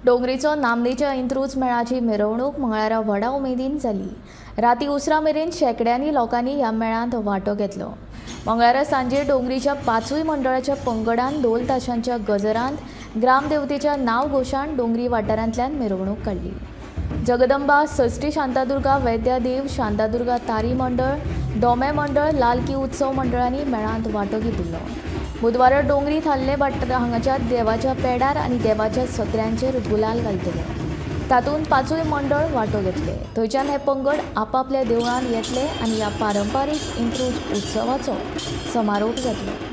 डोंगरीचो नामनेच्या इंत्रूज मेळाची मिरवणूक मंगळारा व्हडा उमेदीन जाली। राती उसरा मेरेन शेकड्यांनी लोकांनी ह्या मेळांत वांटो घेतलो। मंगळारा सांजे डोंगरीच्या 5 मंडळाच्या पंगडान ढोल ताशांच्या गजरांत ग्रामदेवतेच्या नांव घोशाण डोंगरी वाठारांतल्यान मिरवणूक काडली। जगदंबा, सष्टी शांतादुर्गा, वैद्यादेव, शांतादुर्गा तारी मंडळ, डोमे मंडळ, लालकी उत्सव मंडळांनी मेळांत वांटो घेतिल्लो। बुधवारा डोंगरी थाल्ले वाठार हांगाच्या देवाच्या पेडार आनी देवाच्या सत्र्यांचेर गुलाल घालतले। तातूंत 5 मंडळ वांटो घेतले। थंयच्यान हे पंगड आपापल्या देवळांत येतले आनी ह्या पारंपारीक इंत्रूज उत्सवाचो समारोप जातलो।